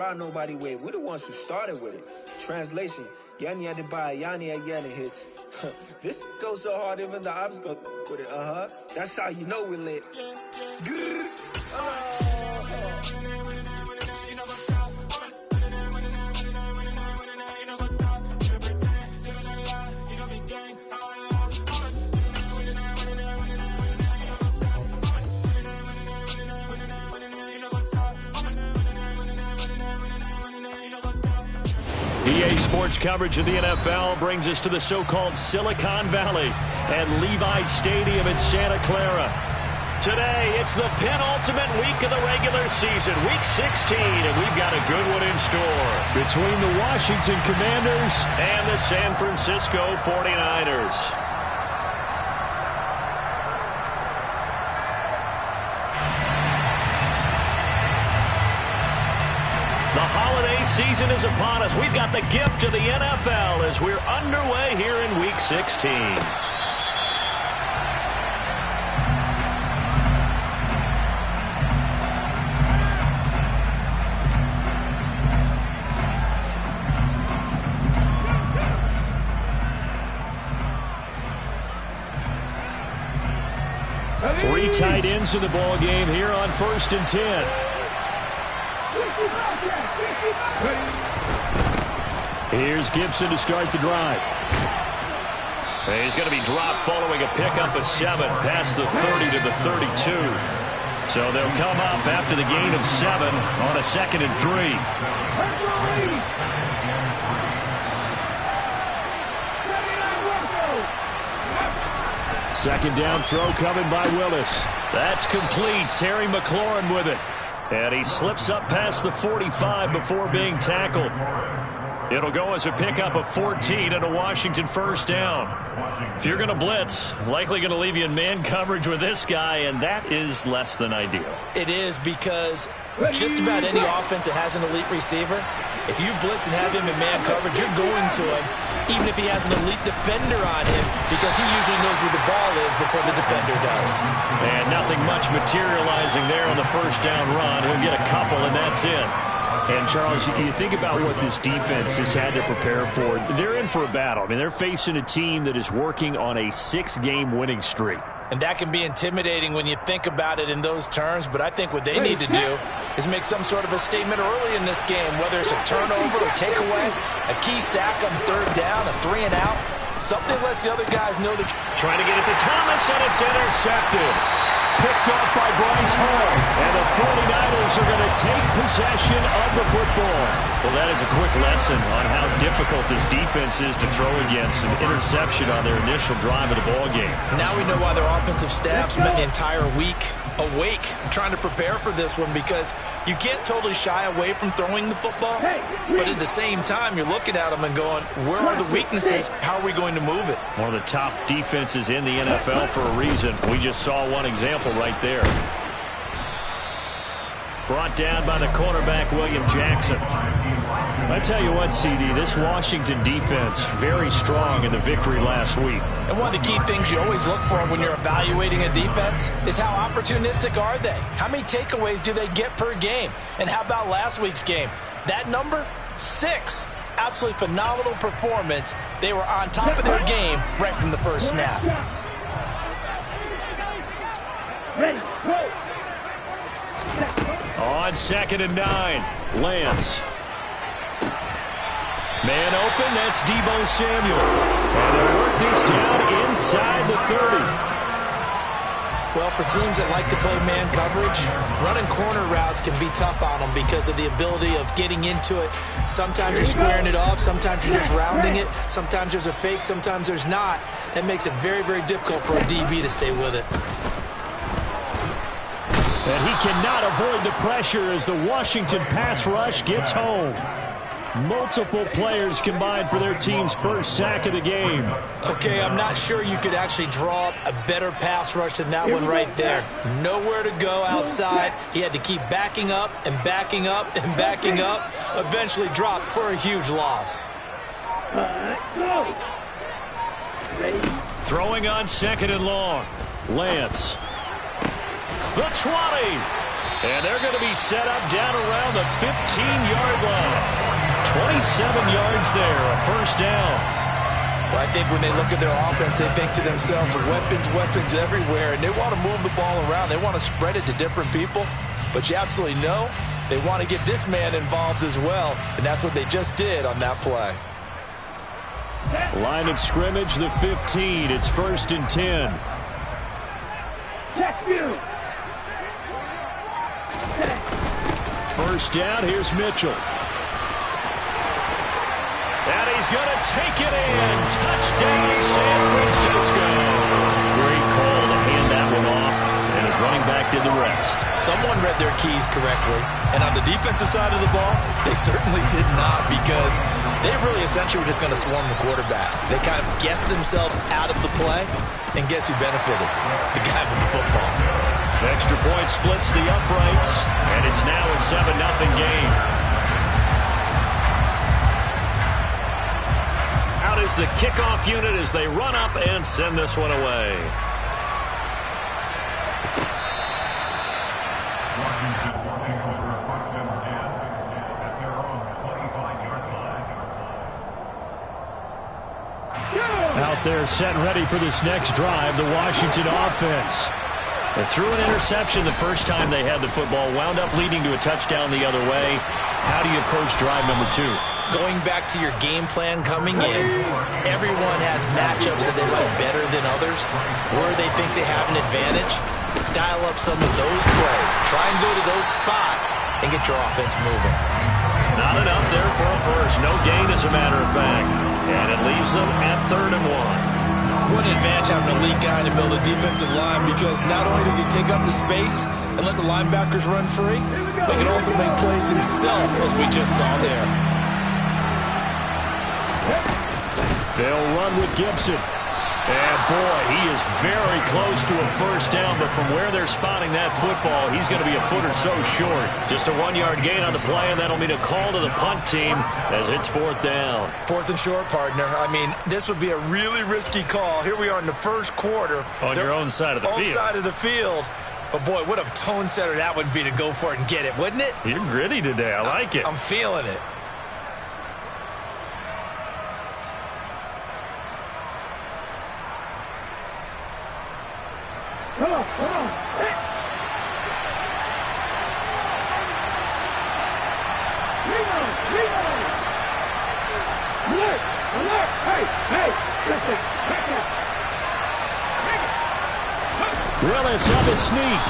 Nobody with. We're the ones who started with it. Translation: Yani Adebayo, Yani Ayana hits. This goes so hard, even the ops go with it. That's how you know we lit. EA Sports coverage of the NFL brings us to the so-called Silicon Valley at Levi Stadium in Santa Clara. Today, it's the penultimate week of the regular season, Week 16, and we've got a good one in store. Between the Washington Commanders and the San Francisco 49ers. The holiday season is upon us. We've got the gift of the NFL as we're underway here in Week 16. Three tight ends in the ball game here on 1st and 10. Here's Gibson to start the drive. He's going to be dropped following a pickup of 7 past the 30 to the 32. So they'll come up after the gain of 7 on a 2nd and 3. Second down throw coming by Willis. That's complete. Terry McLaurin with it. And he slips up past the 45 before being tackled. It'll go as a pickup of 14 and a Washington first down. If you're going to blitz, likely going to leave you in man coverage with this guy, and that is less than ideal. It is, because just about any offense that has an elite receiver, if you blitz and have him in man coverage, you're going to him, even if he has an elite defender on him, because he usually knows where the ball is before the defender does. And nothing much materializing there on the first down run. He'll get a couple, and that's it. And, Charles, you think about what this defense has had to prepare for. They're in for a battle. I mean, they're facing a team that is working on a 6-game winning streak. And that can be intimidating when you think about it in those terms, but I think what they need to do is make some sort of a statement early in this game, whether it's a turnover or takeaway, a key sack on 3rd down, a 3 and out, something lets the other guys know that. Trying to get it to Thomas, and it's intercepted. Picked off by Bryce Hall, and the 49ers are going to take possession of the football. Well, that is a quick lesson on how difficult this defense is to throw against. An interception on their initial drive of the ball game. Now we know why their offensive staff spent the entire week awake trying to prepare for this one, because you can't totally shy away from throwing the football, but at the same time you're looking at them and going, where are the weaknesses? How are we going to move it? One of the top defenses in the NFL for a reason. We just saw one example right there. Brought down by the cornerback, William Jackson. I tell you what, CD, this Washington defense, very strong in the victory last week. And one of the key things you always look for when you're evaluating a defense is how opportunistic are they? How many takeaways do they get per game? And how about last week's game? That number, 6. Absolutely phenomenal performance. They were on top of their game right from the first snap. Ready, go. On 2nd and 9, Lance. Man open, that's Deebo Samuel. And they'll work this down inside the 30. Well, for teams that like to play man coverage, running corner routes can be tough on them because of the ability of getting into it. Sometimes you're squaring it off, sometimes you're just rounding it, sometimes there's a fake, sometimes there's not. That makes it very, very difficult for a DB to stay with it. And he cannot avoid the pressure as the Washington pass rush gets home. Multiple players combined for their team's first sack of the game. Okay, I'm not sure you could actually draw up a better pass rush than that one right there. Nowhere to go outside. He had to keep backing up and backing up and backing up. Eventually dropped for a huge loss. Throwing on 2nd and long. Lance. The 20. And they're going to be set up down around the 15-yard line. 27 yards there, a first down. Well, I think when they look at their offense, they think to themselves, weapons everywhere, and they want to move the ball around. They want to spread it to different people, but you absolutely know they want to get this man involved as well, and that's what they just did on that play. Line of scrimmage, the 15. It's 1st and 10. Check you. First down, here's Mitchell. And he's going to take it in. Touchdown, San Francisco. Great call to hand that one off, and his running back did the rest. Someone read their keys correctly, and on the defensive side of the ball, they certainly did not, because they really essentially were just going to swarm the quarterback. They kind of guessed themselves out of the play, and guess who benefited? The guy with the football. Extra point splits the uprights, and it's now a 7-0 game. Out is the kickoff unit as they run up and send this one away. Out there set and ready for this next drive, the Washington offense. They threw an interception the first time they had the football, wound up leading to a touchdown the other way. How do you approach drive number 2? Going back to your game plan coming in, everyone has matchups that they like better than others, where they think they have an advantage. Dial up some of those plays. Try and go to those spots and get your offense moving. Not enough there for a first. No gain, as a matter of fact. And it leaves them at 3rd and 1. What an advantage having a elite guy in the middle of the defensive line, because not only does he take up the space and let the linebackers run free, but he can also make plays himself, as we just saw there. They'll run with Gibson. And, boy, he is very close to a first down, but from where they're spotting that football, he's going to be a foot or so short. Just a 1-yard gain on the play, and that'll mean a call to the punt team as it's 4th down. 4th and short, partner. I mean, this would be a really risky call. Here we are in the first quarter. On your own side of the field. Own side of the field. But, boy, what a tone setter that would be to go for it and get it, wouldn't it? You're gritty today. I like it. I'm feeling it. Come on, come on. Reload. Alert. Hey, listen. Willis on the sneak.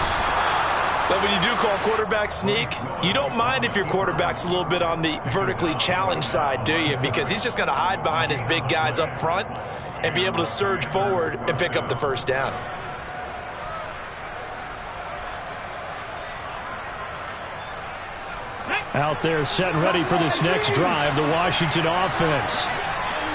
But when you do call quarterback sneak, you don't mind if your quarterback's a little bit on the vertically challenged side, do you? Because he's just going to hide behind his big guys up front and be able to surge forward and pick up the first down. Out there set and ready for this next drive, the Washington offense.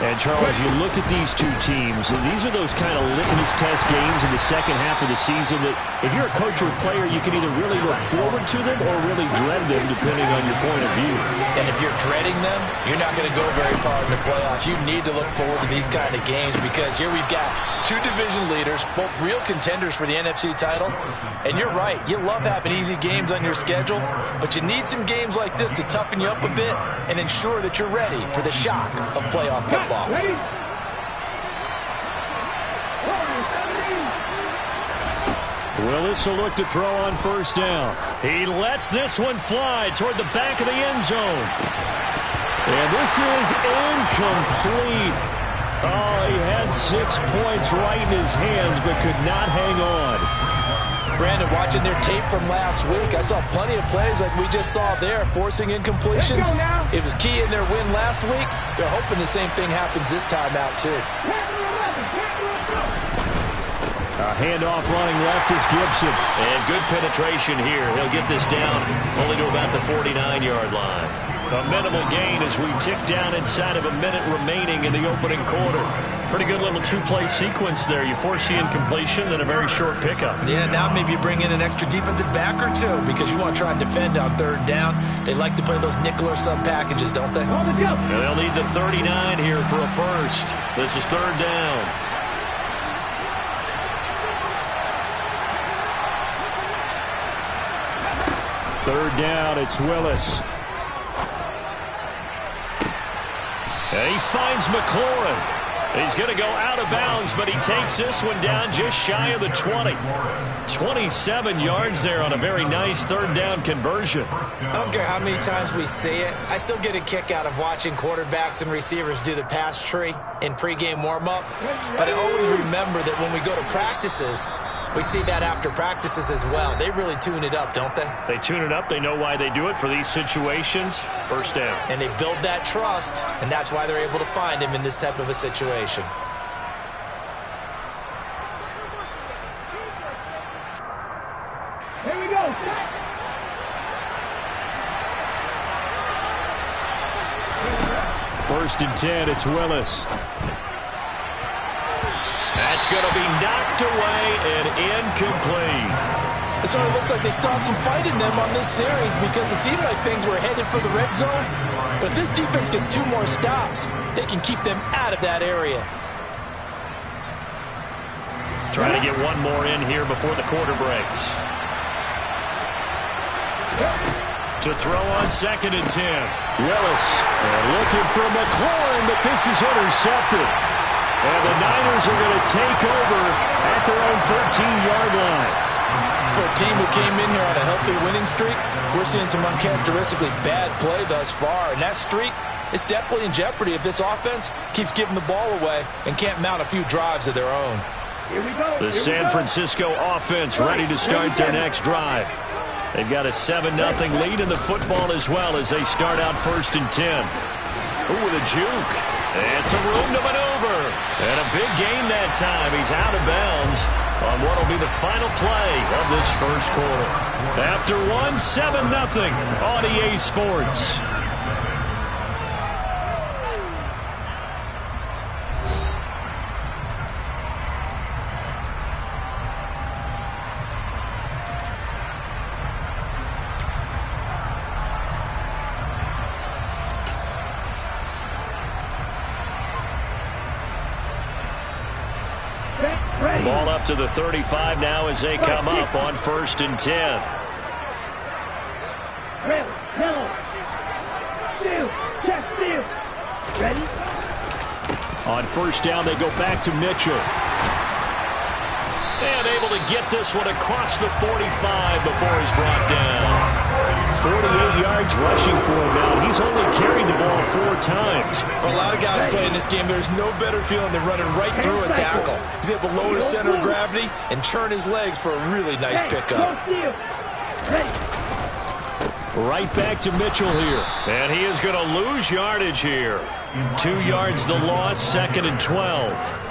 And, Charles, you look at these two teams, and these are those kind of litmus test games in the second half of the season that if you're a coach or a player, you can either really look forward to them or really dread them, depending on your point of view. And if you're dreading them, you're not going to go very far in the playoffs. You need to look forward to these kind of games, because here we've got two division leaders, both real contenders for the NFC title. And you're right, you love having easy games on your schedule, but you need some games like this to toughen you up a bit and ensure that you're ready for the shock of playoff football. Willis will look to throw on first down. He lets this one fly toward the back of the end zone. And this is incomplete. Oh, he had 6 points right in his hands, but could not hang on. Brandon, watching their tape from last week, I saw plenty of plays like we just saw there, forcing incompletions. It was key in their win last week. They're hoping the same thing happens this time out, too. A handoff running left is Gibson. And good penetration here. He'll get this down only to about the 49-yard line. A minimal gain as we tick down inside of a minute remaining in the opening quarter. Pretty good little two-play sequence there. You force the incompletion, then a very short pickup. Yeah, now maybe you bring in an extra defensive back or two because you want to try and defend on third down. They like to play those nickel or sub packages, don't they? And they'll need the 39 here for a first. This is third down. Third down, it's Willis. And he finds McLaurin. He's going to go out of bounds, but he takes this one down just shy of the 20. 27 yards there on a very nice third down conversion. I don't care how many times we see it. I still get a kick out of watching quarterbacks and receivers do the pass tree in pregame warm-up. But I always remember that when we go to practices, we see that after practices as well. They really tune it up, don't they? They tune it up. They know why they do it for these situations. First down. And they build that trust, and that's why they're able to find him in this type of a situation. Here we go. First and 10, it's Willis. That's going to be knocked away and incomplete. It sort of looks like they still have some fight in them on this series because it seemed like things were headed for the red zone. But if this defense gets 2 more stops, they can keep them out of that area. Trying to get one more in here before the quarter breaks. To throw on second and 10. Willis looking for McLaurin, but this is intercepted. And the Niners are going to take over at their own 13-yard line. For a team who came in here on a healthy winning streak, we're seeing some uncharacteristically bad play thus far. And that streak is definitely in jeopardy if this offense keeps giving the ball away and can't mount a few drives of their own. Here we go. The San Francisco offense ready to start their next drive. They've got a 7-0 lead in the football as well as they start out first and 10. Ooh, with a juke. And some room to maneuver. And a big gain that time. He's out of bounds on what will be the final play of this first quarter. After one, 7-0 on EA Sports. Ball up to the 35 now as they come up on first and 10. Ready? On first down, they go back to Mitchell. And able to get this one across the 45 before he's brought down. 48 yards rushing for him now. He's only carried the ball 4 times. For a lot of guys playing this game, there's no better feeling than running right through a tackle. He's able to lower his center of gravity and churn his legs for a really nice pickup. Right back to Mitchell here. And he is going to lose yardage here. 2 yards the loss, second and 12.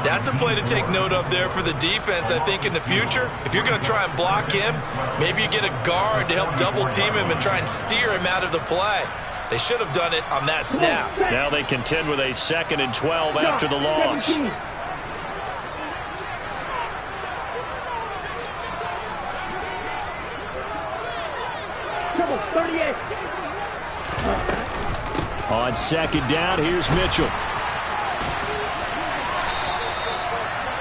That's a play to take note of there for the defense. I think in the future, if you're going to try and block him, maybe you get a guard to help double team him and try and steer him out of the play. They should have done it on that snap. Now they contend with a second and 12 after the loss. 17. Double 38. On second down, here's Mitchell.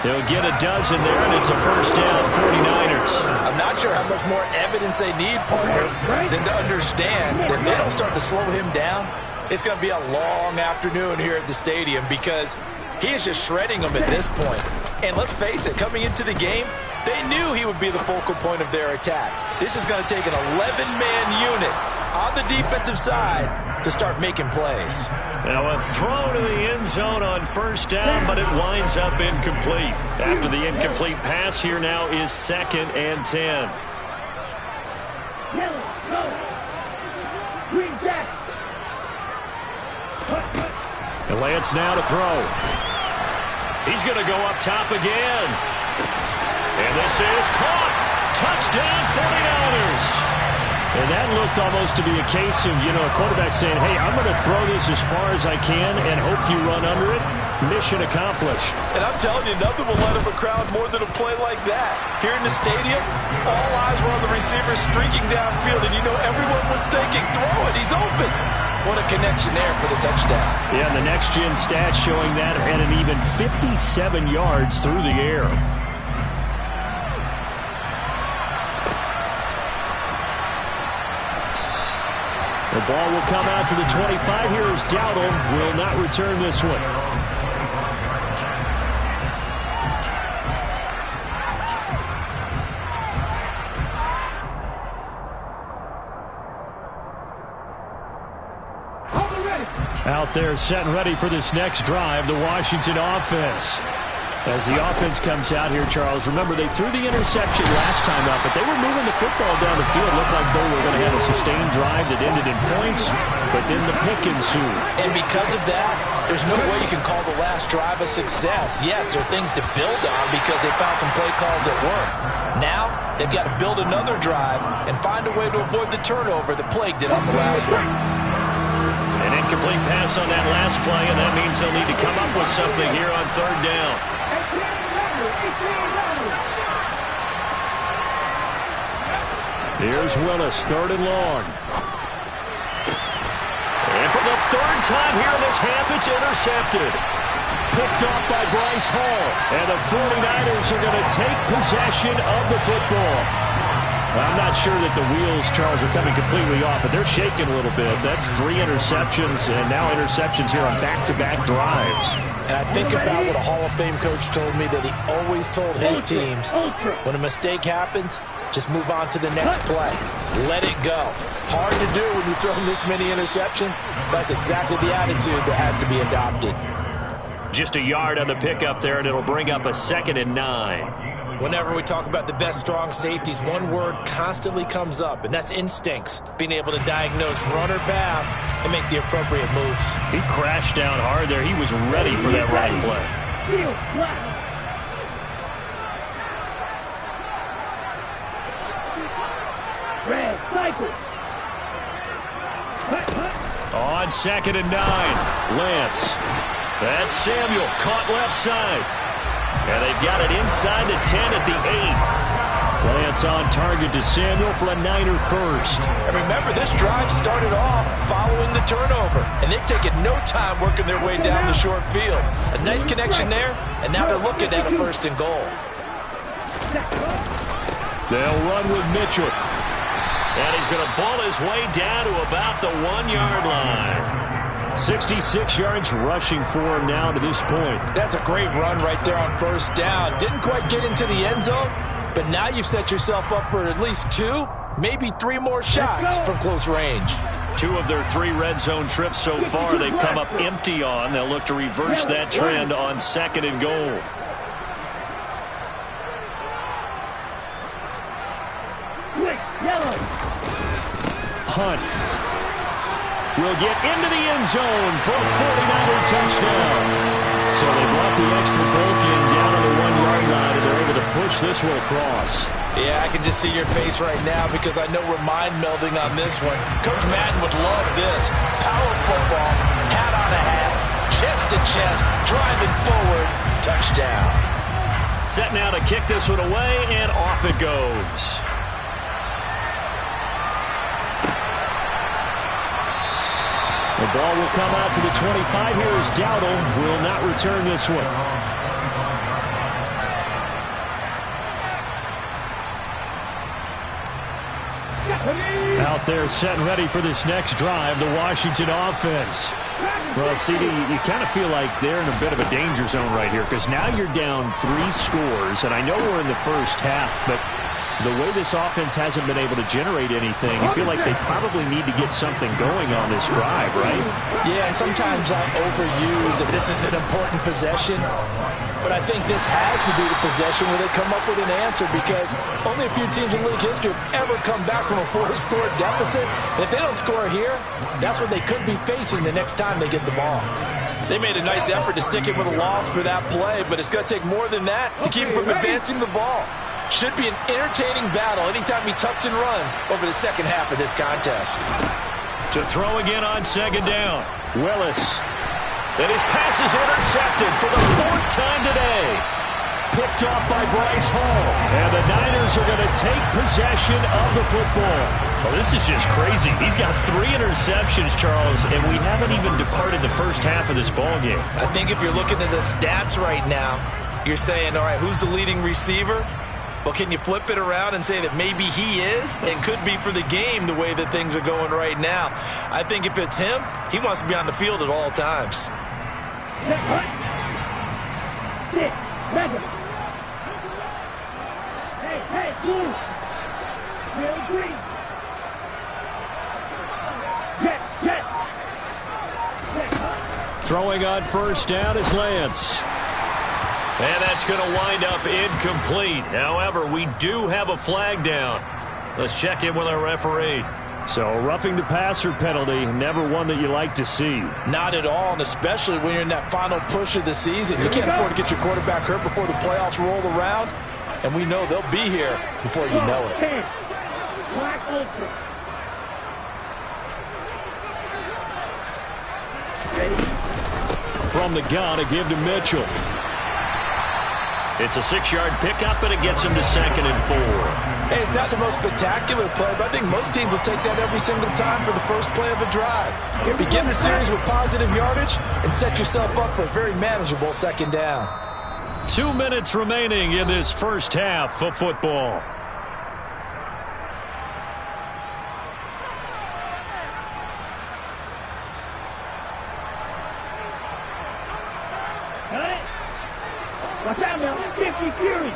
They'll get a dozen there, and it's a first down, 49ers. I'm not sure how much more evidence they need, partner, than to understand that if they don't start to slow him down, it's going to be a long afternoon here at the stadium because he is just shredding them at this point. And let's face it, coming into the game, they knew he would be the focal point of their attack. This is going to take an 11-man unit on the defensive side to start making plays. Now a throw to the end zone on first down, but it winds up incomplete. After the incomplete pass, here now is second and 10. Yellow, go. Green Jacks. And Lance now to throw. He's going to go up top again. And this is caught. Touchdown 49ers. And that looked almost to be a case of, a quarterback saying, hey, I'm going to throw this as far as I can and hope you run under it. Mission accomplished. And I'm telling you, nothing will let up a crowd more than a play like that. Here in the stadium, all eyes were on the receiver streaking downfield, and everyone was thinking, throw it, he's open. What a connection there for the touchdown. Yeah, the next-gen stats showing that at an even 57 yards through the air. The ball will come out to the 25 here as Dowdle will not return this one. Out there set and ready for this next drive, the Washington offense. As the offense comes out here, Charles, remember they threw the interception last time out, but they were moving the football down the field. Looked like they were going to have a sustained drive that ended in points, but then the pick ensued. And because of that, there's no way you can call the last drive a success. Yes, there are things to build on because they found some play calls that work. Now, they've got to build another drive and find a way to avoid the turnover that plagued it on the last one. An incomplete pass on that last play, and that means they'll need to come up with something here on third down. Here's Willis, third and long. And for the third time here in this half, it's intercepted. Picked off by Bryce Hall. And the 49ers are going to take possession of the football. I'm not sure that the wheels, Charles, are coming completely off, but they're shaking a little bit. That's 3 interceptions, and now interceptions here on back-to-back drives. And I think about what a Hall of Fame coach told me that he always told his teams, when a mistake happens, just move on to the next play. Let it go. Hard to do when you throw this many interceptions. That's exactly the attitude that has to be adopted. Just a yard on the pickup there, and it'll bring up a 2nd and 9. Whenever we talk about the best strong safeties, one word constantly comes up, and that's instincts. Being able to diagnose run or pass and make the appropriate moves. He crashed down hard there. He was ready for that right play. Red cycle. On 2nd and 9, Lance. That's Samuel, caught left side. And they've got it inside the 10 at the 8. Lance on target to Samuel for a Niner first. And remember, this drive started off following the turnover, and they've taken no time working their way down the short field. A nice connection there, and now they're looking at a 1st and goal. They'll run with Mitchell. And he's going to ball his way down to about the 1-yard line. 66 yards rushing for him now to this point. That's a great run right there on 1st down. Didn't quite get into the end zone, but now you've set yourself up for at least 2, maybe 3 more shots from close range. 2 of their 3 red zone trips so far they've come up empty on. They'll look to reverse that trend on 2nd and goal. Hunt will get into the end zone for a 49er touchdown. So they brought the extra bulk in down to the 1-yard line, and they're able to push this one across. Yeah, I can just see your face right now because I know we're mind melding on this one. Coach Madden would love this. Power football, hat on a hat, chest to chest, driving forward, touchdown. Set now to kick this one away, and off it goes. The ball will come out to the 25 here as Dowdle will not return this one. Out there set and ready for this next drive, the Washington offense. Well, CD, you kind of feel like they're in a bit of a danger zone right here because now you're down 3 scores, and I know we're in the first half, but the way this offense hasn't been able to generate anything, you feel like they probably need to get something going on this drive, right? Yeah, and sometimes I overuse that this is an important possession, but I think this has to be the possession where they come up with an answer because only a few teams in league history have ever come back from a 4-score deficit. And if they don't score here, that's what they could be facing the next time they get the ball. They made a nice effort to stick it with a loss for that play, but it's going to take more than that to keep them from advancing the ball. Should be an entertaining battle anytime he tucks and runs over the second half of this contest. To throw again on 2nd down, Willis. And his pass is intercepted for the 4th time today. Picked off by Bryce Hall. And the Niners are going to take possession of the football. Oh, this is just crazy. He's got 3 interceptions, Charles, and we haven't even departed the first half of this ballgame. I think if you're looking at the stats right now, you're saying, all right, who's the leading receiver? Well, can you flip it around and say that maybe he is and could be for the game the way that things are going right now? I think if it's him, he wants to be on the field at all times. Throwing on first down is Lance. And that's going to wind up incomplete. However, we do have a flag down. Let's check in with our referee. So, roughing the passer penalty, never one that you like to see. Not at all, and especially when you're in that final push of the season. You can't afford to get your quarterback hurt before the playoffs roll around, and we know they'll be here before you know it. From the gun, a give to Mitchell. It's a 6-yard pickup, and it gets him to 2nd and 4. Hey, it's not the most spectacular play, but I think most teams will take that every single time for the first play of a drive. Begin the series with positive yardage and set yourself up for a very manageable 2nd down. 2 minutes remaining in this first half of football. Watch out now, 50 Fury.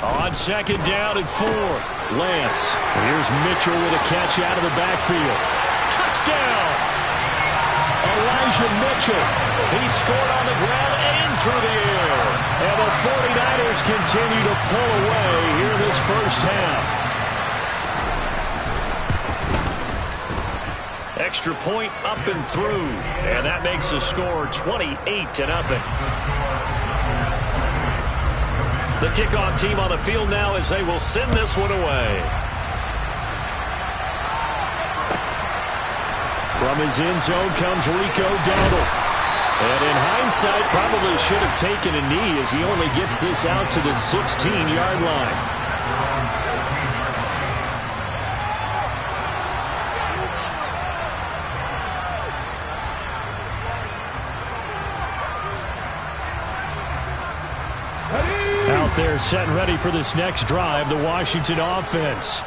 On 2nd down and 4. Lance. Here's Mitchell with a catch out of the backfield. Touchdown! Elijah Mitchell. He scored on the ground and through the air. And the 49ers continue to pull away here in this first half. Extra point up and through. And that makes the score 28-0. The kickoff team on the field now as they will send this one away. From his end zone comes Rico Dowdle. And in hindsight, probably should have taken a knee as he only gets this out to the 16-yard line. They're set and ready for this next drive, the Washington offense.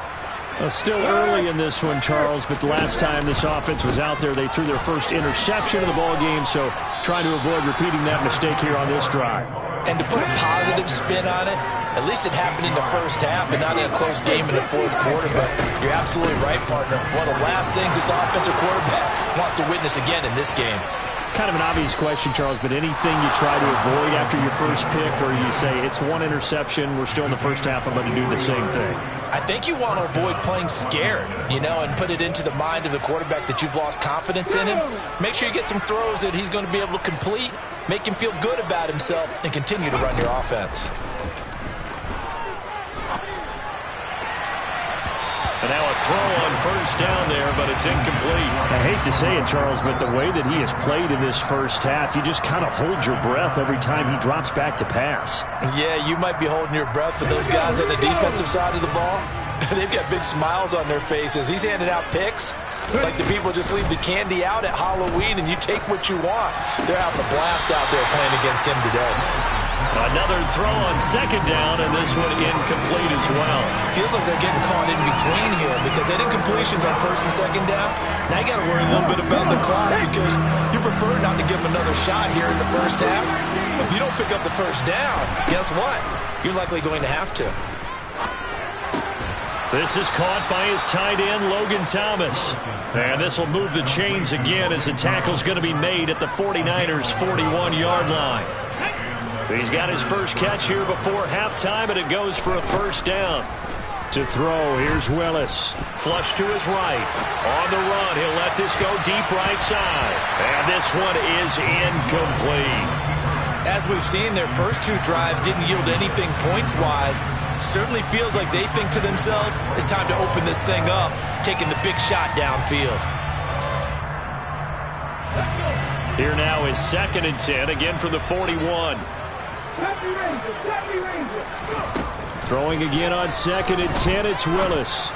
Still early in this one, Charles, but the last time this offense was out there, they threw their first interception of the ball game, so trying to avoid repeating that mistake here on this drive. And to put a positive spin on it, at least it happened in the first half and not in a close game in the fourth quarter, but you're absolutely right, partner. One of the last things this offensive quarterback wants to witness again in this game. Kind of an obvious question, Charles, but anything you try to avoid after your first pick, or you say it's one interception, we're still in the first half, I'm going to do the same thing? I think you want to avoid playing scared, and put it into the mind of the quarterback that you've lost confidence in him. Make sure you get some throws that he's going to be able to complete, make him feel good about himself, and continue to run your offense. And now a throw on first down there, but it's incomplete. I hate to say it, Charles, but the way that he has played in this first half, you just kind of hold your breath every time he drops back to pass. Yeah, you might be holding your breath, but those guys on the defensive side of the ball, they've got big smiles on their faces. He's handing out picks like the people just leave the candy out at Halloween and you take what you want. They're having a blast out there playing against him today. Another throw on second down, and this one incomplete as well. Feels like they're getting caught in between here because they did incompletions on first and second down. Now you got to worry a little bit about the clock because you prefer not to give them another shot here in the first half. But if you don't pick up the first down, guess what? You're likely going to have to. This is caught by his tight end, Logan Thomas. And this will move the chains again as the tackle's going to be made at the 49ers' 41-yard line. He's got his first catch here before halftime, and it goes for a first down. To throw, here's Willis. Flush to his right. On the run, he'll let this go deep right side. And this one is incomplete. As we've seen, their first two drives didn't yield anything points-wise. Certainly feels like they think to themselves, it's time to open this thing up, taking the big shot downfield. Here now is 2nd and 10, again from the 41. Throwing again on 2nd and 10, it's Willis.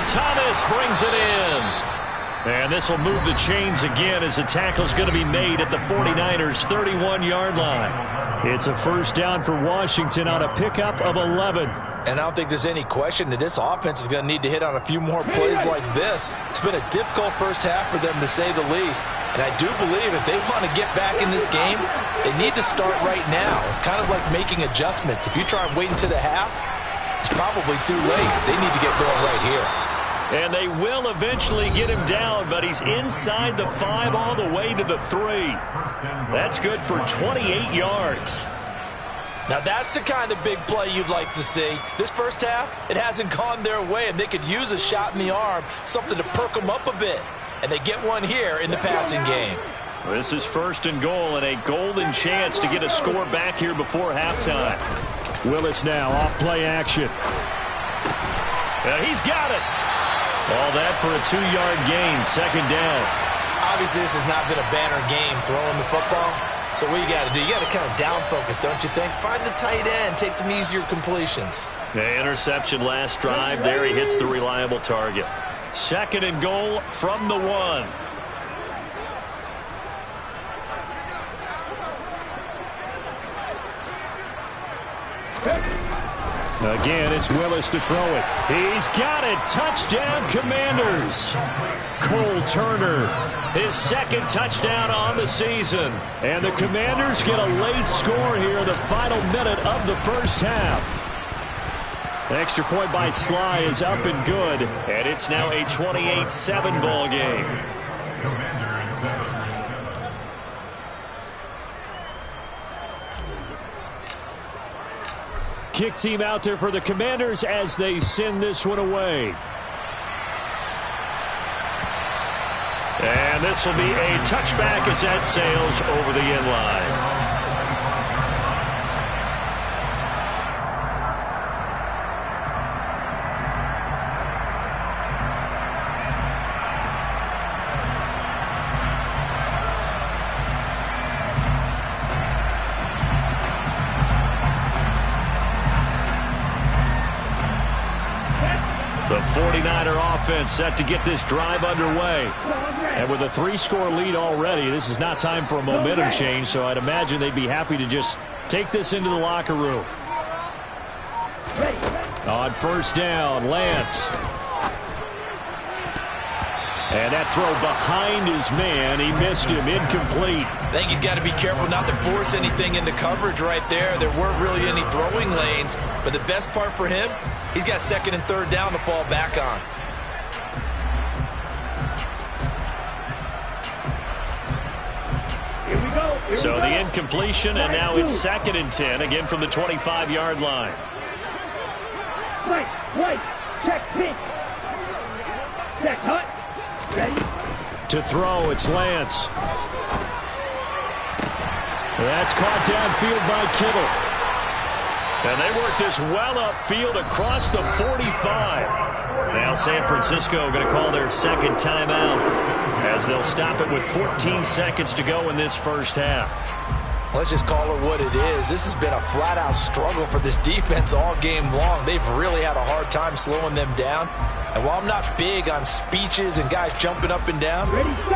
Thomas brings it in. And this will move the chains again as the tackle is going to be made at the 49ers' 31-yard line. It's a first down for Washington on a pickup of 11. And I don't think there's any question that this offense is going to need to hit on a few more plays like this. It's been a difficult first half for them, to say the least. And I do believe if they want to get back in this game, they need to start right now. It's kind of like making adjustments. If you try and wait until the half, it's probably too late. They need to get going right here. And they will eventually get him down, but he's inside the 5 all the way to the 3. That's good for 28 yards. Now, that's the kind of big play you'd like to see. This first half, it hasn't gone their way, and they could use a shot in the arm, something to perk them up a bit. And they get one here in the passing game. This is 1st and goal, and a golden chance to get a score back here before halftime. Willis now off play action. He's got it. All that for a 2-yard gain, 2nd down. Obviously, this has not been a banner game throwing the football. So what you got to do, you got to kind of down focus, don't you think? Find the tight end, take some easier completions. The interception last drive. There he hits the reliable target. 2nd and goal from the 1. Again, it's Willis to throw it. He's got it. Touchdown, Commanders. Cole Turner, his 2nd touchdown on the season. And the Commanders get a late score here in the final minute of the first half. The extra point by Sly is up and good. And it's now a 28-7 ball game. Kick team out there for the Commanders as they send this one away. And this will be a touchback as that sails over the end line. The 49er offense set to get this drive underway. And with a 3-score lead already, this is not time for a momentum change, so I'd imagine they'd be happy to just take this into the locker room. On 1st down, Lance. And that throw behind his man. He missed him. Incomplete. I think he's got to be careful not to force anything into coverage right there. There weren't really any throwing lanes. But the best part for him, he's got 2nd and 3rd down to fall back on. Here we go. So the incompletion, and now it's 2nd and 10, again from the 25-yard line. Right, check, pink. Check, hut. Ready? To throw, it's Lance. That's caught downfield by Kittle. And they work this well upfield across the 45. Now San Francisco going to call their 2nd timeout as they'll stop it with 14 seconds to go in this first half. Let's just call it what it is. This has been a flat-out struggle for this defense all game long. They've really had a hard time slowing them down. And while I'm not big on speeches and guys jumping up and down,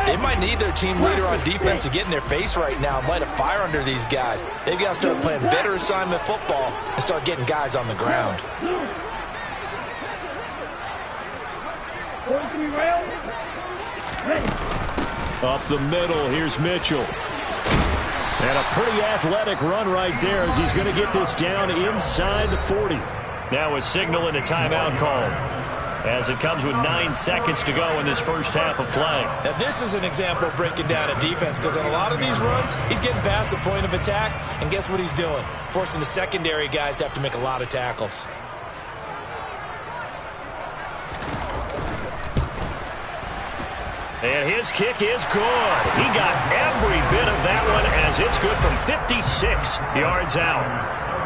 they might need their team leader on defense to get in their face right now and light a fire under these guys. They've got to start playing better assignment football and start getting guys on the ground. Up the middle, here's Mitchell. And a pretty athletic run right there as he's going to get this down inside the 40. Now a signal and a timeout called as it comes with 9 seconds to go in this first half of play. Now this is an example of breaking down a defense, because on a lot of these runs, he's getting past the point of attack, and guess what he's doing? Forcing the secondary guys to have to make a lot of tackles. And his kick is good. He got every bit of that one as it's good from 56 yards out.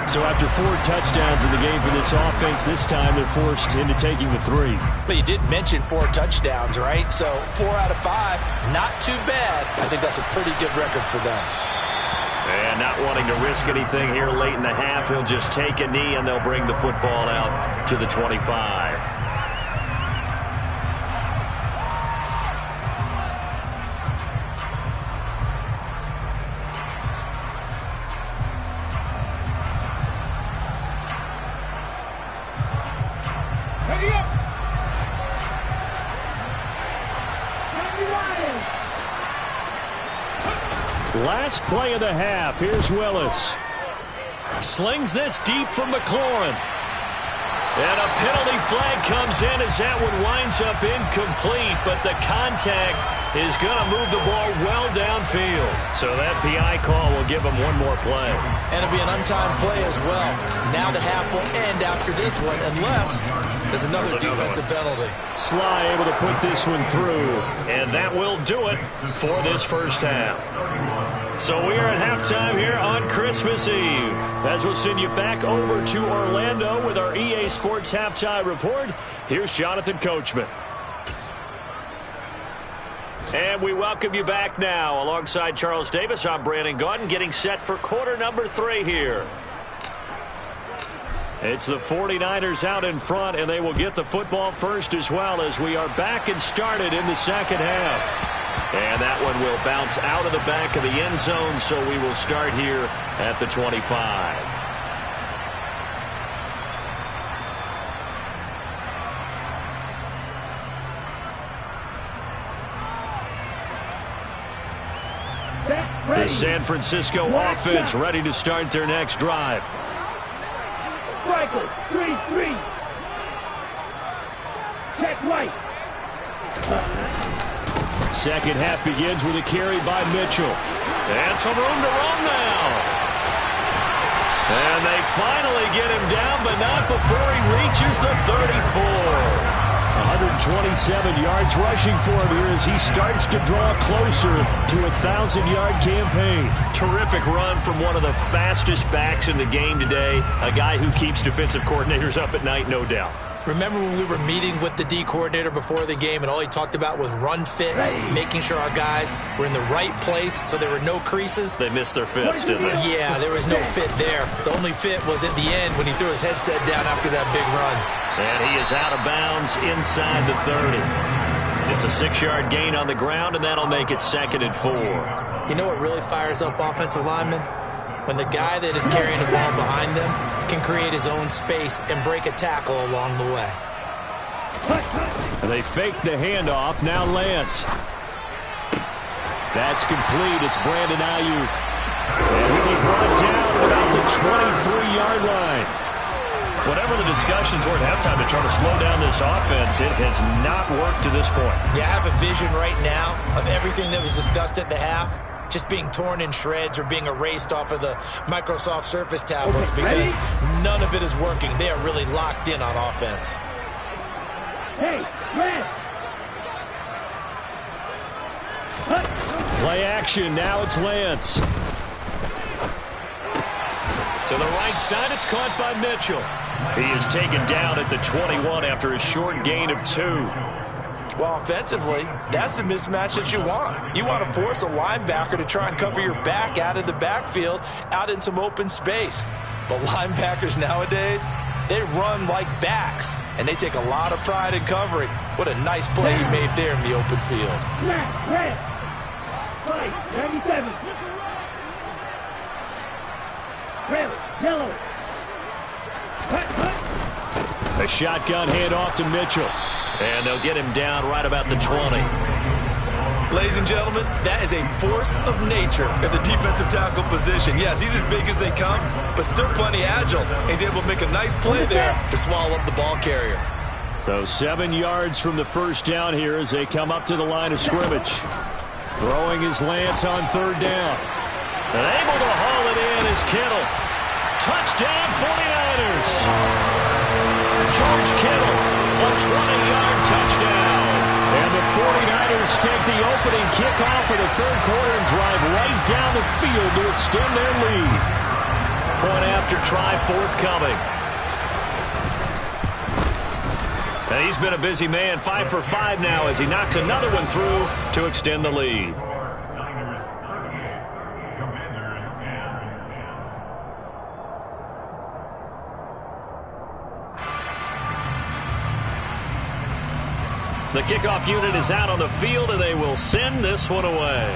So after 4 touchdowns in the game for this offense, this time they're forced into taking the 3. But you did mention 4 touchdowns, right? So 4 out of 5, not too bad. I think that's a pretty good record for them. And not wanting to risk anything here late in the half, he'll just take a knee and they'll bring the football out to the 25. Last play of the half. Here's Willis. Slings this deep from McLaurin. And a penalty flag comes in as that one winds up incomplete, but the contact is going to move the ball well downfield. So that PI call will give him one more play. And it'll be an untimed play as well. Now the half will end after this one, unless there's another defensive penalty. Sly able to put this one through, and that will do it for this first half. So we are at halftime here on Christmas Eve, as we'll send you back over to Orlando with our EA Sports Halftime Report. Here's Jonathan Coachman. And we welcome you back now. Alongside Charles Davis, I'm Brandon Gaudin, getting set for quarter number 3 here. It's the 49ers out in front, and they will get the football first as well, as we are back and started in the second half. And that one will bounce out of the back of the end zone, so we will start here at the 25. The San Francisco offense ready to start their next drive. Striker, 3-3. Check right. Second half begins with a carry by Mitchell. And some room to run now. And they finally get him down, but not before he reaches the 34. 127 yards rushing for him here as he starts to draw closer to a 1,000-yard campaign. Terrific run from one of the fastest backs in the game today, a guy who keeps defensive coordinators up at night, no doubt. Remember when we were meeting with the D coordinator before the game and all he talked about was run fits, making sure our guys were in the right place so there were no creases? They missed their fits, didn't they? Yeah, there was no fit there. The only fit was at the end when he threw his headset down after that big run. And he is out of bounds inside the 30. It's a 6-yard gain on the ground, and that'll make it 2nd and 4. You know what really fires up offensive linemen? When the guy that is carrying the ball behind them can create his own space and break a tackle along the way. And they fake the handoff. Now Lance. That's complete. It's Brandon Ayuk. And he'll be brought down at about the 23-yard line. Whatever the discussions were at halftime to try to slow down this offense, it has not worked to this point. Yeah, I have a vision right now of everything that was discussed at the half just being torn in shreds or being erased off of the Microsoft Surface tablets because none of it is working. They are really locked in on offense. Hey, Lance. Play action. Now it's Lance. To the right side, it's caught by Mitchell. He is taken down at the 21 after a short gain of 2. Well, offensively, that's the mismatch that you want. You want to force a linebacker to try and cover your back out of the backfield, out in some open space. But linebackers nowadays, they run like backs, and they take a lot of pride in covering. What a nice play he made there in the open field. Red. 97. Red, yellow. A shotgun handoff to Mitchell. And they'll get him down right about the 20. Ladies and gentlemen, that is a force of nature at the defensive tackle position. Yes, he's as big as they come, but still plenty agile. He's able to make a nice play there to swallow up the ball carrier. So 7 yards from the first down here as they come up to the line of scrimmage. Throwing his Lance on 3rd down. And able to haul it in is Kittle. Touchdown 49ers. George Kittle, a 20-yard touchdown. And the 49ers take the opening kickoff of the 3rd quarter and drive right down the field to extend their lead. Point after try forthcoming. And he's been a busy man, 5 for 5 now as he knocks another one through to extend the lead. The kickoff unit is out on the field, and they will send this one away.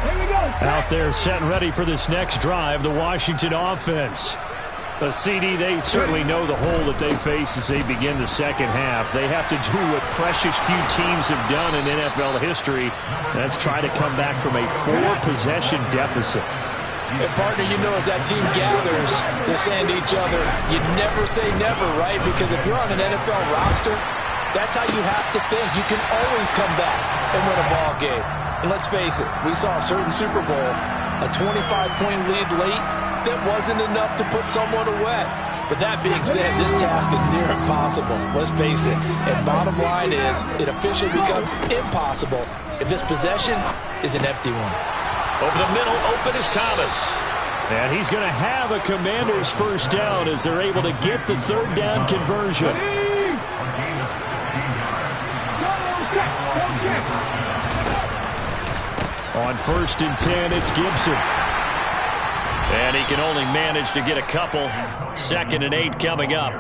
Here we go. Out there set and ready for this next drive, the Washington offense. The CD, they certainly know the hole that they face as they begin the second half. They have to do what precious few teams have done in NFL history. That's try to come back from a 4-possession deficit. And partner, you know, as that team gathers, they're saying to each other, you never say never, right? Because if you're on an NFL roster, that's how you have to think. You can always come back and win a ball game. And let's face it, we saw a certain Super Bowl, a 25-point lead late, that wasn't enough to put someone away. But that being said, this task is near impossible. Let's face it. And bottom line is, it officially becomes impossible if this possession is an empty one. Over the middle, open is Thomas. And he's going to have a Commander's first down as they're able to get the third down conversion. On 1st and 10, it's Gibson. And he can only manage to get a couple. 2nd and 8 coming up.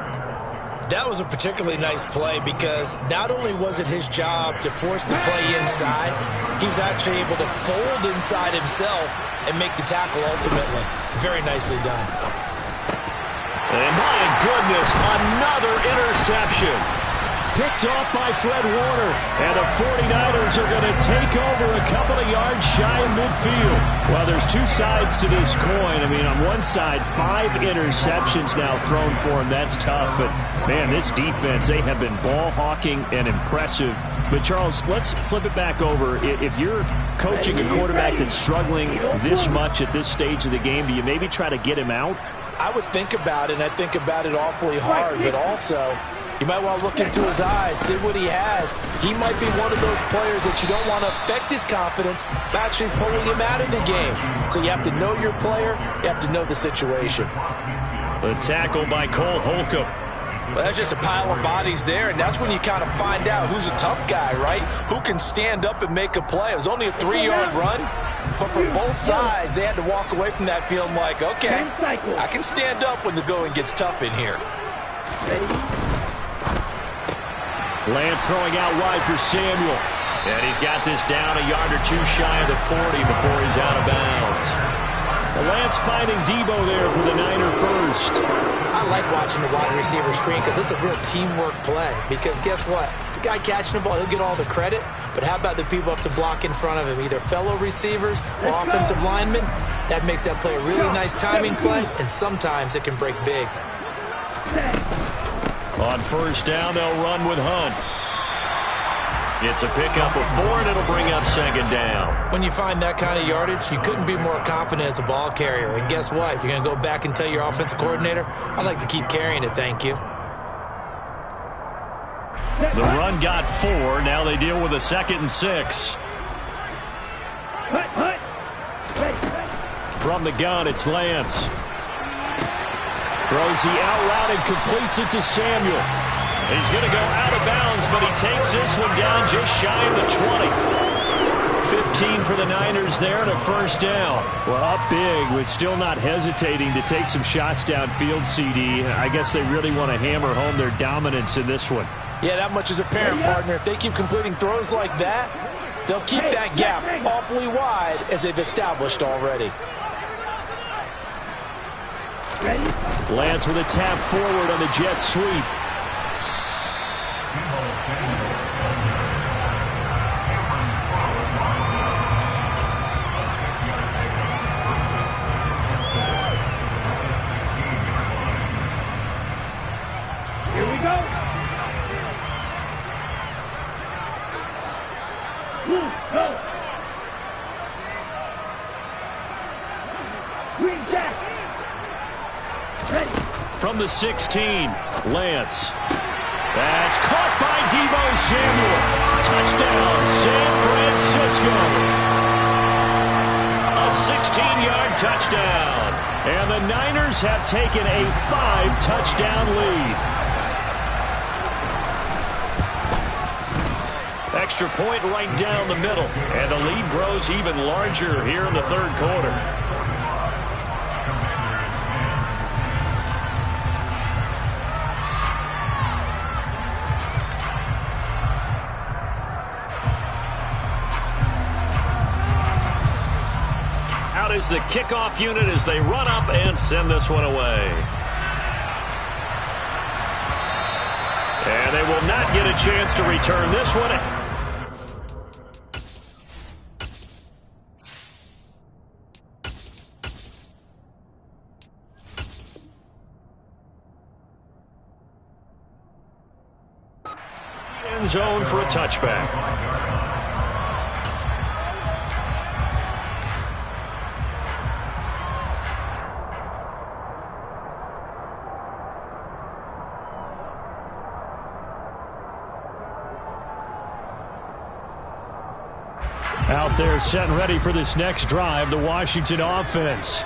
That was a particularly nice play because not only was it his job to force the play inside, he was actually able to fold inside himself and make the tackle ultimately. Very nicely done. And my goodness, another interception. Picked off by Fred Warner. And the 49ers are going to take over a couple of yards shy of midfield. Well, there's two sides to this coin. I mean, on one side, 5 interceptions now thrown for him. That's tough. But, man, this defense, they have been ball hawking and impressive. But, Charles, let's flip it back over. If you're coaching a quarterback that's struggling this much at this stage of the game, do you maybe try to get him out? I would think about it, and I think about it awfully hard. But also, you might want to look into his eyes, see what he has. He might be one of those players that you don't want to affect his confidence by actually pulling him out of the game. So you have to know your player. You have to know the situation. The tackle by Cole Holcomb. Well, that's just a pile of bodies there, and that's when you kind of find out who's a tough guy, right? Who can stand up and make a play. It was only a 3-yard run, but for both sides, they had to walk away from that feeling like, okay, I can stand up when the going gets tough in here. Lance throwing out wide for Samuel. And he's got this down a yard or two shy of the 40 before he's out of bounds. Lance finding Debo there for the Niner first. I like watching the wide receiver screen because it's a real teamwork play. Because guess what? The guy catching the ball, he'll get all the credit. But how about the people up to block in front of him? Either fellow receivers or offensive linemen. That makes that play a really nice timing play. And sometimes it can break big. On 1st down, they'll run with Hunt. It's a pickup of 4, and it'll bring up 2nd down. When you find that kind of yardage, you couldn't be more confident as a ball carrier. And guess what? You're going to go back and tell your offensive coordinator, I'd like to keep carrying it, thank you. The run got 4. Now they deal with a 2nd and 6. From the gun, it's Lance. Throws the out route and completes it to Samuel. He's going to go out of bounds, but he takes this one down just shy of the 20. 15 for the Niners there and a 1st down. Well, up big, but still not hesitating to take some shots downfield, CD. I guess they really want to hammer home their dominance in this one. Yeah, that much is apparent, partner. If they keep completing throws like that, they'll keep that gap awfully wide as they've established already. Lance with a tap forward on the jet sweep. Here we go. Go. Green jack. From the 16, Lance. That's caught by Debo Samuel. Touchdown, San Francisco. A 16-yard touchdown. And the Niners have taken a 5-touchdown lead. Extra point right down the middle. And the lead grows even larger here in the 3rd quarter. is the kickoff unit as they run up and send this one away. And they will not get a chance to return this one. End zone for a touchback. Out there set and ready for this next drive, the Washington offense.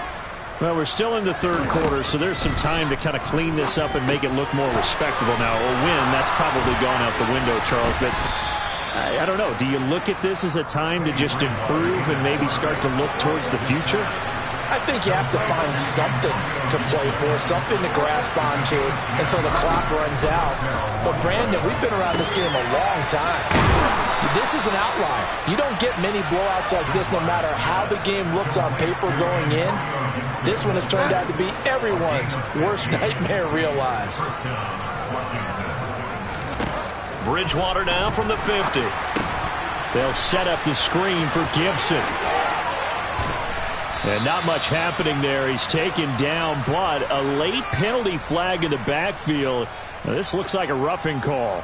Well, we're still in the third quarter, so there's some time to kind of clean this up and make it look more respectable now. A win, that's probably gone out the window, Charles, but I don't know. Do you look at this as a time to just improve and maybe start to look towards the future? I think you have to find something to play for, something to grasp onto until the clock runs out. But, Brandon, we've been around this game a long time. This is an outlier. You don't get many blowouts like this no matter how the game looks on paper going in. This one has turned out to be everyone's worst nightmare realized. Bridgewater now from the 50. They'll set up the screen for Gibson. And not much happening there. He's taken down, but a late penalty flag in the backfield. Now, this looks like a roughing call.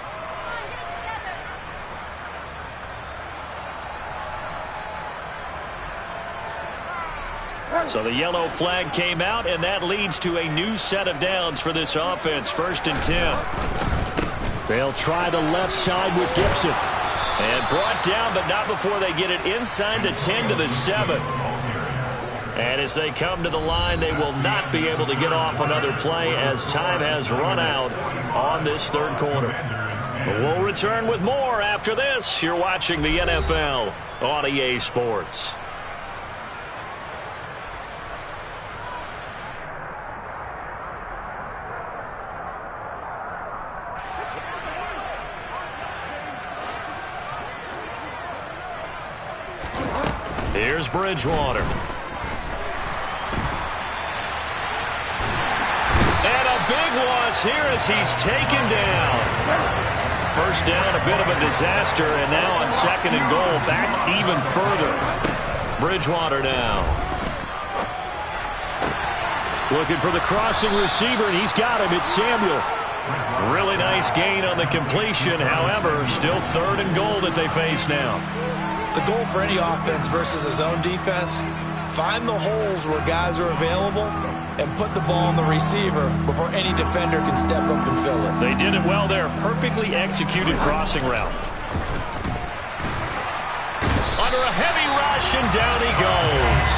So the yellow flag came out, and that leads to a new set of downs for this offense. 1st and 10. They'll try the left side with Gibson. And brought down, but not before they get it inside the 10 to the 7. And as they come to the line, they will not be able to get off another play as time has run out on this third quarter. But we'll return with more after this. You're watching the NFL on EA Sports. Here's Bridgewater. And a big loss here as he's taken down. First down, a bit of a disaster, and now on 2nd and goal, back even further. Bridgewater now. Looking for the crossing receiver, and he's got him. It's Samuel. Really nice gain on the completion. However, still 3rd and goal that they face now. The goal for any offense versus a zone defense, find the holes where guys are available and put the ball on the receiver before any defender can step up and fill it. They did it well there. Perfectly executed crossing route. Under a heavy rush, and down he goes.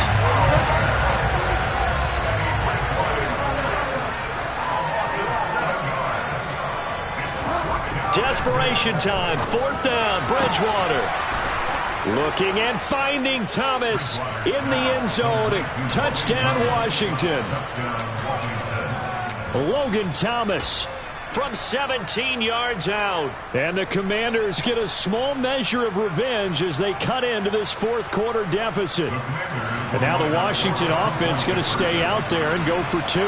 Desperation time. 4th down. Bridgewater. Looking and finding Thomas in the end zone. Touchdown, Washington. Logan Thomas from 17 yards out. And the Commanders get a small measure of revenge as they cut into this 4th quarter deficit. And now the Washington offense going to stay out there and go for 2.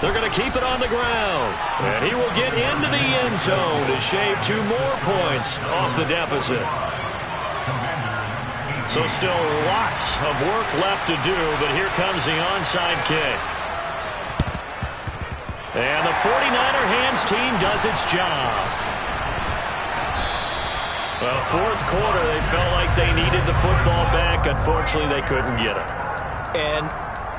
They're going to keep it on the ground. And he will get into the end zone to shave 2 more points off the deficit. So still lots of work left to do, but here comes the onside kick. And the 49er hands team does its job. Well, 4th quarter, they felt like they needed the football back. Unfortunately, they couldn't get it. And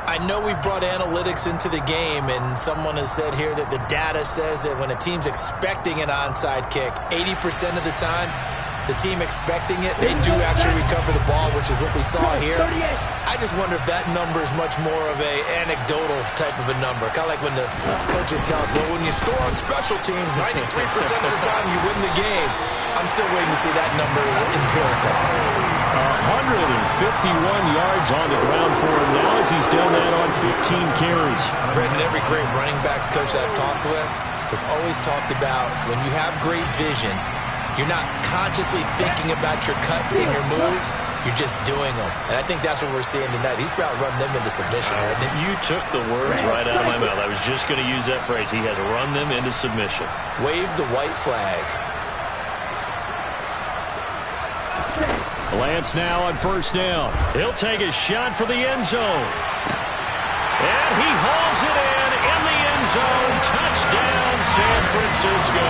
I know we've brought analytics into the game, and someone has said here that the data says that when a team's expecting an onside kick, 80% of the time, the team expecting it, they do actually recover the ball, which is what we saw here. I just wonder if that number is much more of a anecdotal type of a number. Kind of like when the coaches tell us, well, when you score on special teams, 93% of the time you win the game. I'm still waiting to see that number is empirical. 151 yards on the ground for him now as he's done that on 15 carries. Brendan, every great running backs coach I've talked with has always talked about when you have great vision, you're not consciously thinking about your cuts and your moves. You're just doing them. And I think that's what we're seeing tonight. He's about run them into submission, hasn't he? You took the words right out of my mouth. I was just going to use that phrase. He has run them into submission. Wave the white flag. Lance now on first down. He'll take a shot for the end zone. And he hauls it in the end zone. Touchdown, San Francisco.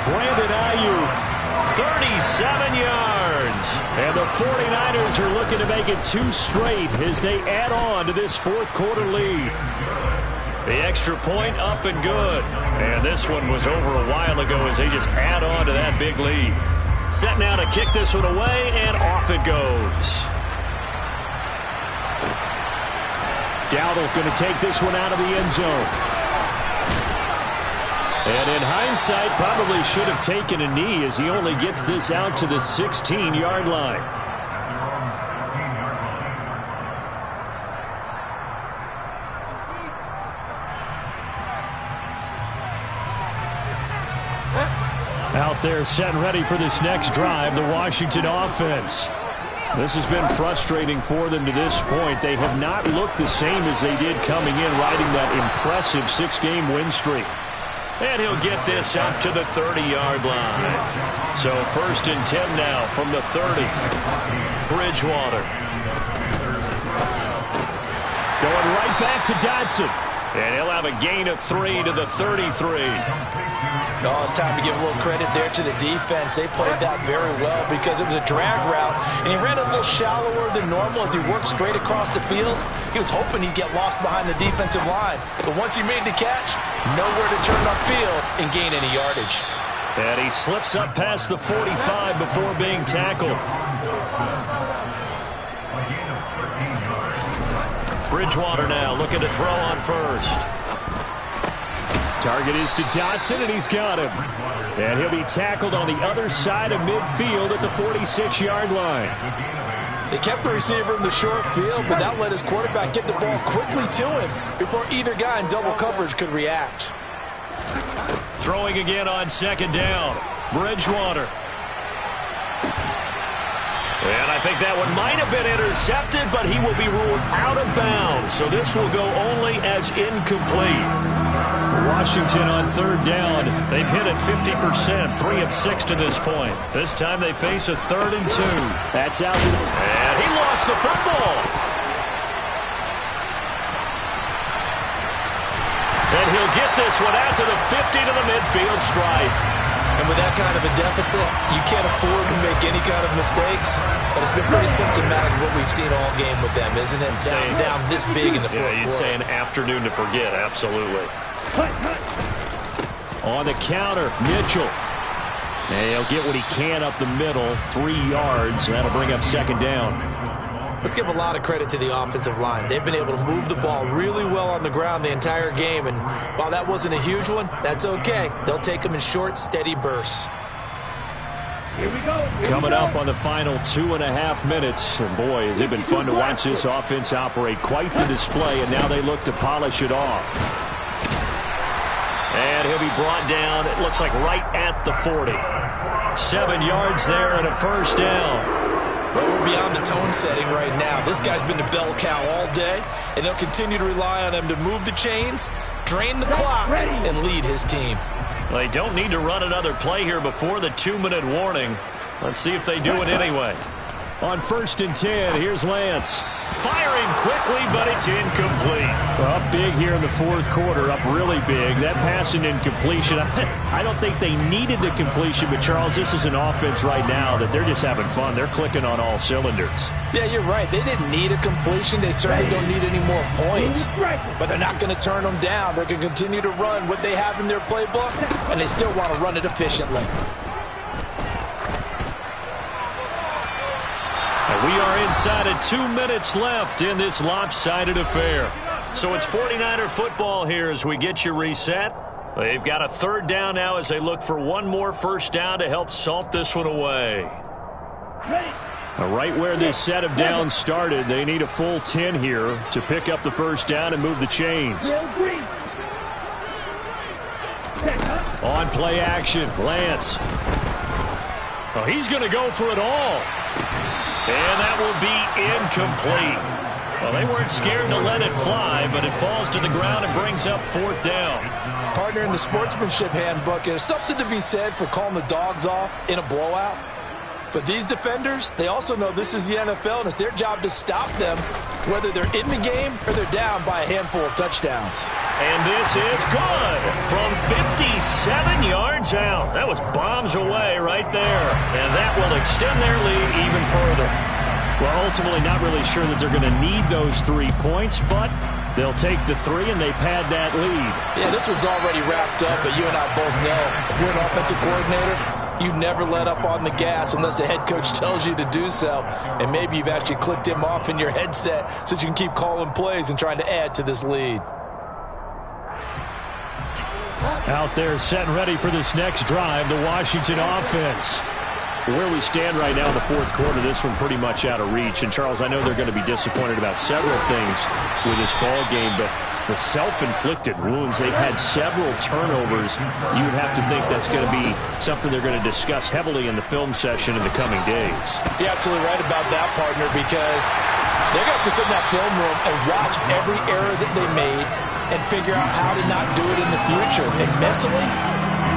Brandon Ayuk, 37 yards. And the 49ers are looking to make it 2 straight as they add on to this fourth quarter lead. The extra point up and good. And this one was over a while ago as they just add on to that big lead. Set now to kick this one away, and off it goes. Dowdle going to take this one out of the end zone. And in hindsight, probably should have taken a knee as he only gets this out to the 16-yard line. Out there set and ready for this next drive, the Washington offense. This has been frustrating for them to this point. They have not looked the same as they did coming in, riding that impressive 6-game win streak. And he'll get this out to the 30-yard line. So 1st and 10 now from the 30. Bridgewater. Going right back to Dodson. And he'll have a gain of 3 to the 33. Oh, it's time to give a little credit there to the defense. They played that very well because it was a drag route, and he ran a little shallower than normal as he worked straight across the field. He was hoping he'd get lost behind the defensive line, but once he made the catch, nowhere to turn upfield and gain any yardage. And he slips up past the 45 before being tackled. Bridgewater now looking to throw on first. Target is to Dodson, and he's got him. And he'll be tackled on the other side of midfield at the 46-yard line. They kept the receiver in the short field, but that let his quarterback get the ball quickly to him before either guy in double coverage could react. Throwing again on 2nd down. Bridgewater. And I think that one might have been intercepted, but he will be ruled out of bounds. So this will go only as incomplete. Washington on 3rd down. They've hit it 50%, 3 of 6 to this point. This time they face a 3rd and 2. That's out. And he lost the football. And he'll get this one out to the 50 to the midfield stripe. And with that kind of a deficit, you can't afford to make any kind of mistakes. But it's been pretty symptomatic of what we've seen all game with them, isn't it? Down this big in the fourth quarter. You'd say an afternoon to forget, absolutely. On the counter, Mitchell. And he'll get what he can up the middle, 3 yards. That'll bring up 2nd down. Let's give a lot of credit to the offensive line. They've been able to move the ball really well on the ground the entire game. And while that wasn't a huge one, that's okay. They'll take them in short, steady bursts. Here we go. Coming up on the final 2.5 minutes. And boy, has it been fun to watch this offense operate. Quite the display, and now they look to polish it off. And he'll be brought down, it looks like right at the 40. 7 yards there and a 1st down. But we're beyond the tone setting right now. This guy's been the bell cow all day, and they'll continue to rely on him to move the chains, drain the clock, and lead his team. Well, they don't need to run another play here before the 2-minute warning. Let's see if they do it anyway. On 1st and 10, here's Lance. Firing quickly, but it's incomplete. Up big here in the fourth quarter, up really big. That pass and incompletion, I don't think they needed the completion, but Charles, this is an offense right now that they're just having fun. They're clicking on all cylinders. Yeah, you're right. They didn't need a completion. They certainly don't need any more points, but they're not going to turn them down. They're going to continue to run what they have in their playbook, and they still want to run it efficiently. We are inside of 2 minutes left in this lopsided affair. So it's 49er football here as we get you reset. They've got a 3rd down now as they look for one more 1st down to help salt this one away. Right where this set of downs started, they need a full 10 here to pick up the 1st down and move the chains. On play action, Lance. Oh, he's going to go for it all. And that will be incomplete. Well, they weren't scared to let it fly, but it falls to the ground and brings up 4th down. Partner, in the sportsmanship handbook, there's something to be said for calling the dogs off in a blowout. But these defenders, they also know this is the NFL, and it's their job to stop them, whether they're in the game or they're down by a handful of touchdowns. And this is good from 57 yards out. That was bombs away right there. And that will extend their lead even further. Well, ultimately not really sure that they're going to need those 3 points, but they'll take the 3 and they pad that lead. Yeah, this one's already wrapped up, but you and I both know if you're an offensive coordinator, you never let up on the gas unless the head coach tells you to do so. And maybe you've actually clicked him off in your headset so you can keep calling plays and trying to add to this lead. Out there set and ready for this next drive, the Washington offense. Where we stand right now in the 4th quarter, this one pretty much out of reach. And, Charles, I know they're going to be disappointed about several things with this ball game, but the self-inflicted wounds, they've had several turnovers. You would have to think that's going to be something they're going to discuss heavily in the film session in the coming days. You're absolutely right about that, partner, because they're going to have to sit in that film room and watch every error that they made and figure out how to not do it in the future. And mentally,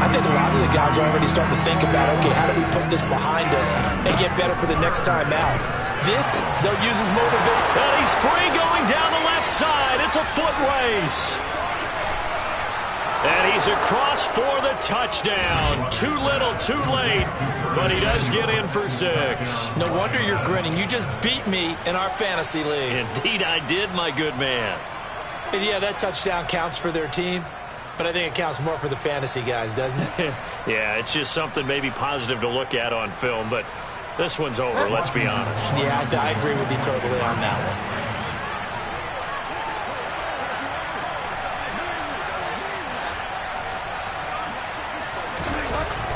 I think a lot of the guys are already starting to think about, okay, how do we put this behind us and get better for the next time out? This, they'll use as motivation. And he's free going down the left side. It's a foot race. And he's across for the touchdown. Too little, too late, but he does get in for 6. No wonder you're grinning. You just beat me in our fantasy league. Indeed I did, my good man. And yeah, that touchdown counts for their team, but I think it counts more for the fantasy guys, doesn't it? Yeah, it's just something maybe positive to look at on film, but this one's over, let's be honest. Yeah, I agree with you totally on that one.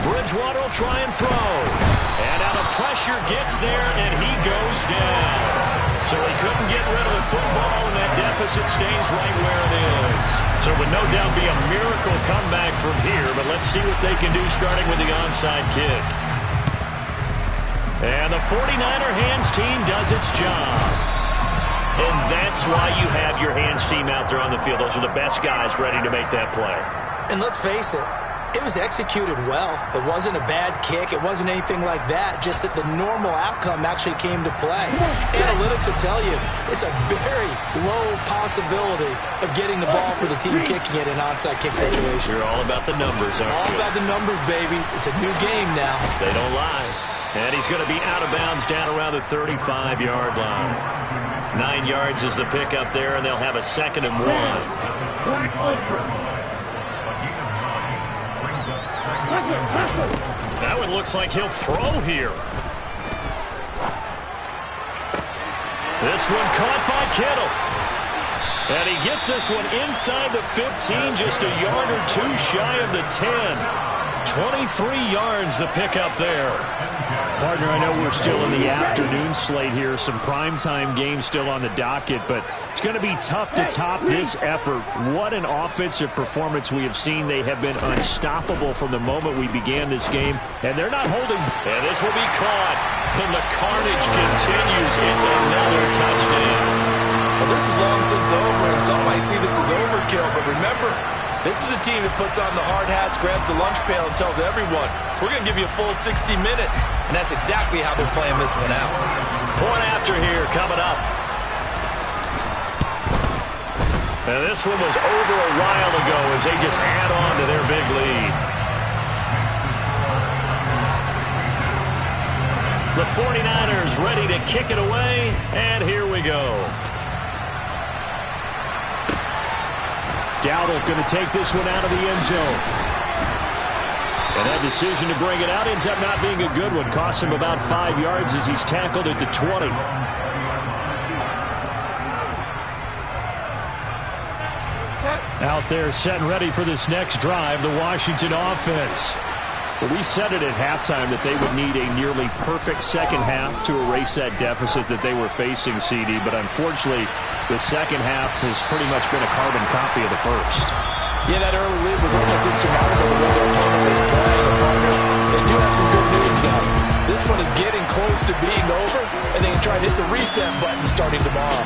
Bridgewater will try and throw. And out of pressure gets there, and he goes down. So he couldn't get rid of the football, and that deficit stays right where it is. So it would no doubt be a miracle comeback from here, but let's see what they can do starting with the onside kick. And the 49er hands team does its job. And that's why you have your hands team out there on the field. Those are the best guys ready to make that play. And let's face it, it was executed well. It wasn't a bad kick. It wasn't anything like that. Just that the normal outcome actually came to play. Analytics will tell you it's a very low possibility of getting the ball for the team kicking it in an onside kick situation. You're all about the numbers, aren't you? All about the numbers, baby. It's a new game now. They don't lie. And he's going to be out of bounds down around the 35-yard line. 9 yards is the pickup there, and they'll have a 2nd and 1. That one looks like he'll throw here. This one caught by Kittle. And he gets this one inside the 15, just a yard or 2 shy of the 10. 23 yards the pickup there. Partner, I know we're still in the afternoon slate here. Some primetime games still on the docket, but it's going to be tough to top this effort. What an offensive performance we have seen. They have been unstoppable from the moment we began this game, and they're not holding. And this will be caught, and the carnage continues. It's another touchdown. Well, this is long since over, and some might see this as overkill, but remember, this is a team that puts on the hard hats, grabs the lunch pail, and tells everyone, we're going to give you a full 60 minutes. And that's exactly how they're playing this one out. Point after here coming up. And this one was over a while ago as they just add on to their big lead. The 49ers ready to kick it away, and here we go. Dowdle going to take this one out of the end zone. And that decision to bring it out ends up not being a good one. Costs him about 5 yards as he's tackled at the 20. Out there set and ready for this next drive, the Washington offense. Well, we said it at halftime that they would need a nearly perfect second half to erase that deficit that they were facing, CD. But unfortunately, the second half has pretty much been a carbon copy of the first. Yeah, that early lead was almost insurmountable the way their opponent was playing. They do have some good news, though. this one is getting close to being over, and they can try to hit the reset button starting tomorrow.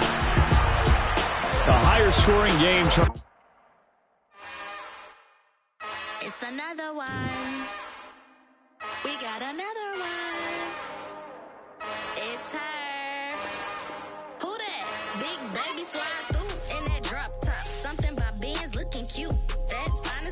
The higher scoring game. It's another one. We got another one. It's her. Who that? Big baby slide through in that drop.